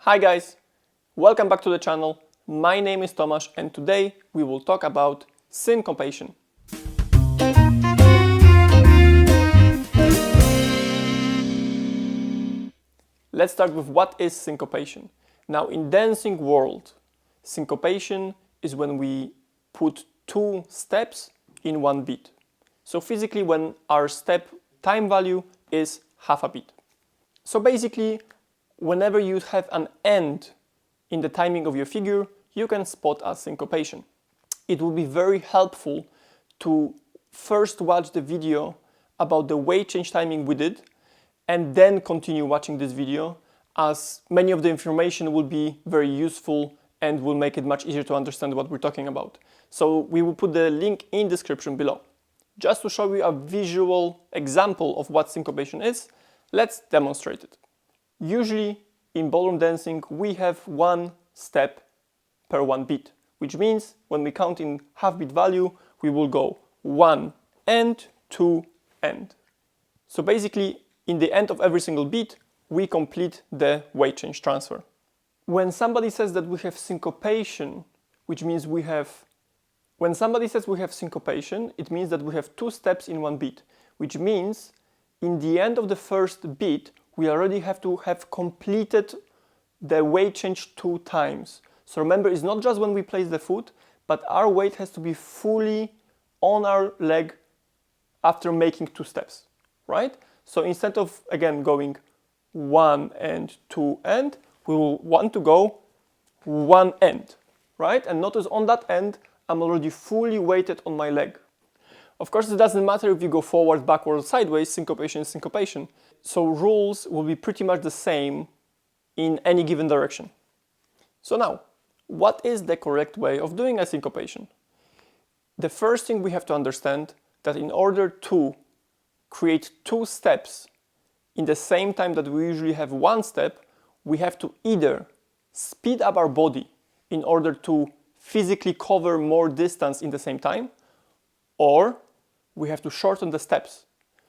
Hi guys, welcome back to the channel. My name is Tomasz and today we will talk about syncopation. Let's start with what is syncopation. Now in dancing world, syncopation is when we put two steps in one beat. So physically when our step time value is half a beat. So basically whenever you have an end in the timing of your figure, you can spot a syncopation. It will be very helpful to first watch the video about the weight change timing we did and then continue watching this video, as many of the information will be very useful and will make it much easier to understand what we're talking about. So we will put the link in the description below. Just to show you a visual example of what syncopation is, let's demonstrate it. Usually in ballroom dancing we have one step per one beat, which means when we count in half beat value we will go one end, two end. So basically in the end of every single beat we complete the weight change transfer. When somebody says that we have syncopation, which means when somebody says we have syncopation, it means that we have two steps in one beat, which means in the end of the first beat we already have to have completed the weight change two times. So remember, it's not just when we place the foot, but our weight has to be fully on our leg after making two steps, right? So instead of, again, going one and two end, we will want to go one end, right? And notice on that end, I'm already fully weighted on my leg. Of course, it doesn't matter if you go forward, backward, sideways, syncopation is syncopation. So rules will be pretty much the same in any given direction. So now, what is the correct way of doing a syncopation? The first thing we have to understand that in order to create two steps in the same time that we usually have one step, we have to either speed up our body in order to physically cover more distance in the same time, or we have to shorten the steps.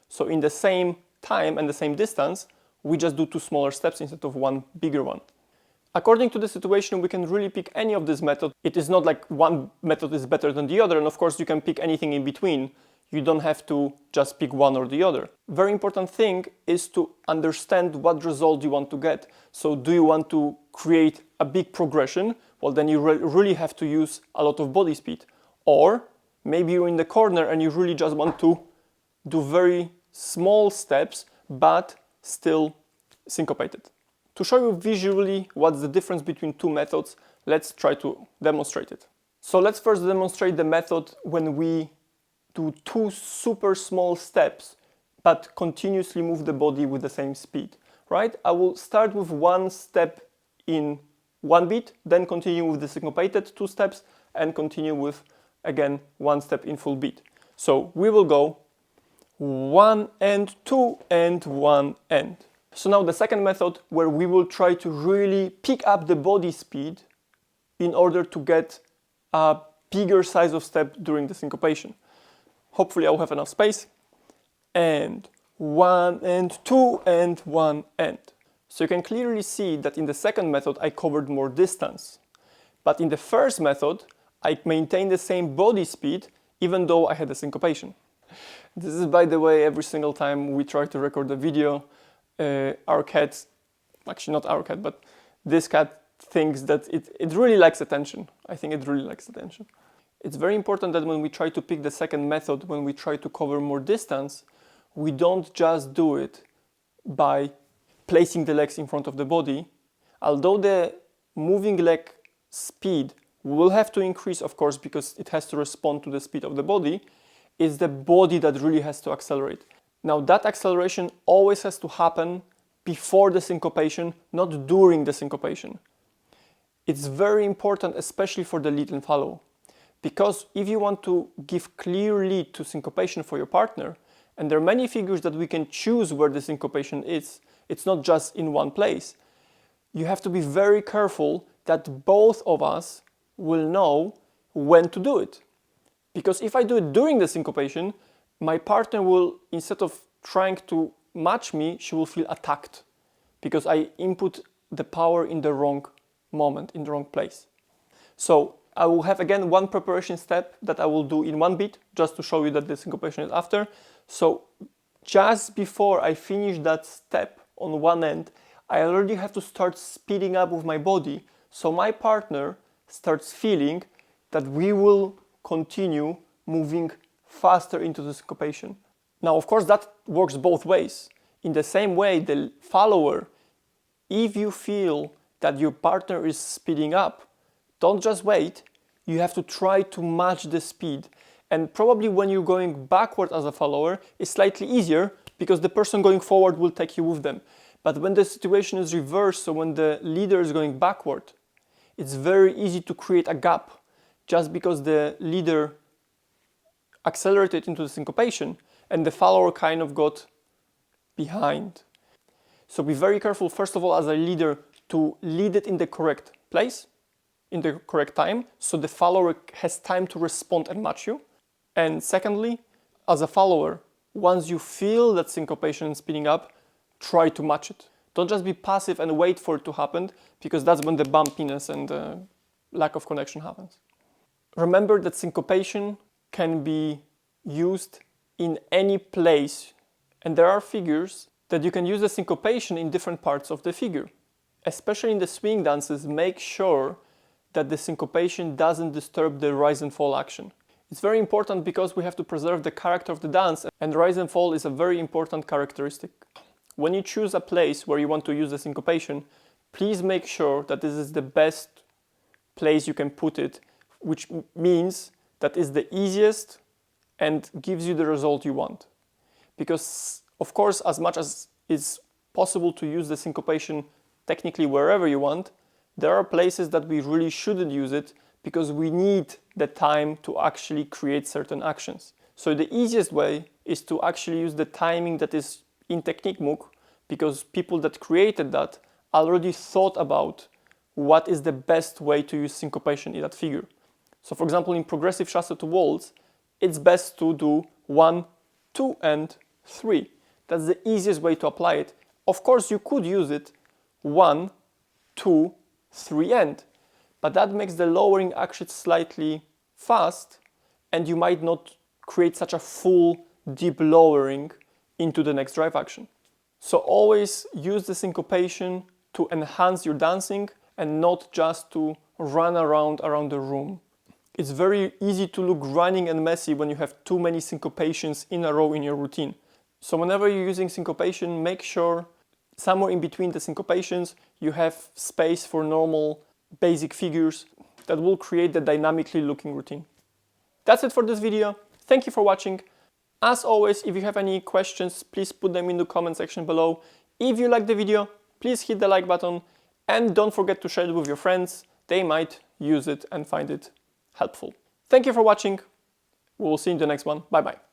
So in the same time and the same distance, we just do two smaller steps instead of one bigger one. According to the situation, we can really pick any of this method. It is not like one method is better than the other, and of course you can pick anything in between. You don't have to just pick one or the other. Very important thing is to understand what result you want to get. So do you want to create a big progression? Well, then you really have to use a lot of body speed. Or maybe you're in the corner and you really just want to do very small steps, but still syncopated. To show you visually what's the difference between two methods, let's try to demonstrate it. So let's first demonstrate the method when we do two super small steps, but continuously move the body with the same speed, right? I will start with one step in one beat, then continue with the syncopated two steps, and continue with, again, one step in full beat. So we will go one and two and one end. So now the second method, where we will try to really pick up the body speed in order to get a bigger size of step during the syncopation. Hopefully I'll have enough space. And one and two and one end. So you can clearly see that in the second method I covered more distance. But in the first method I maintained the same body speed even though I had a syncopation. This is, by the way, every single time we try to record a video, our cat, actually not our cat, but this cat thinks that it really likes attention. I think it really likes attention. It's very important that when we try to pick the second method, when we try to cover more distance, we don't just do it by placing the legs in front of the body. Although the moving leg speed will have to increase, of course, because it has to respond to the speed of the body, it's the body that really has to accelerate. Now that acceleration always has to happen before the syncopation, not during the syncopation. It's very important, especially for the lead and follow. Because if you want to give clear lead to syncopation for your partner, and there are many figures that we can choose where the syncopation is, it's not just in one place, you have to be very careful that both of us will know when to do it. Because if I do it during the syncopation, my partner will, instead of trying to match me, she will feel attacked. Because I input the power in the wrong moment, in the wrong place. So I will have again one preparation step that I will do in one beat, just to show you that the syncopation is after. So just before I finish that step on one end, I already have to start speeding up with my body, so my partner starts feeling that we will continue moving faster into the syncopation. Now, of course, that works both ways. In the same way, the follower, if you feel that your partner is speeding up, don't just wait, you have to try to match the speed. And probably when you're going backward as a follower, it's slightly easier because the person going forward will take you with them. But when the situation is reversed, so when the leader is going backward, it's very easy to create a gap just because the leader accelerated into the syncopation and the follower kind of got behind. So be very careful, first of all, as a leader, to lead it in the correct place, in the correct time, so the follower has time to respond and match you. And secondly, as a follower, once you feel that syncopation is speeding up, try to match it. Don't just be passive and wait for it to happen, because that's when the bumpiness and the lack of connection happens. Remember that syncopation can be used in any place, and there are figures that you can use the syncopation in different parts of the figure. Especially in the swing dances, make sure that the syncopation doesn't disturb the rise and fall action. It's very important because we have to preserve the character of the dance, and rise and fall is a very important characteristic. When you choose a place where you want to use the syncopation, please make sure that this is the best place you can put it, which means that is the easiest and gives you the result you want. Because, of course, as much as it's possible to use the syncopation technically wherever you want, there are places that we really shouldn't use it because we need the time to actually create certain actions. So the easiest way is to actually use the timing that is in Technique MOOC, because people that created that already thought about what is the best way to use syncopation in that figure. So for example, in progressive chasse to waltz, it's best to do 1, 2, and 3. That's the easiest way to apply it. Of course, you could use it 1, 2, 3, and, but that makes the lowering action slightly fast, and you might not create such a full deep lowering into the next drive action. So always use the syncopation to enhance your dancing and not just to run around the room. It's very easy to look running and messy when you have too many syncopations in a row in your routine. So whenever you're using syncopation, make sure somewhere in between the syncopations you have space for normal basic figures that will create the dynamically looking routine. That's it for this video. Thank you for watching. As always, if you have any questions, please put them in the comment section below. If you like the video, please hit the like button and don't forget to share it with your friends. They might use it and find it helpful. Thank you for watching. We will see you in the next one. Bye bye.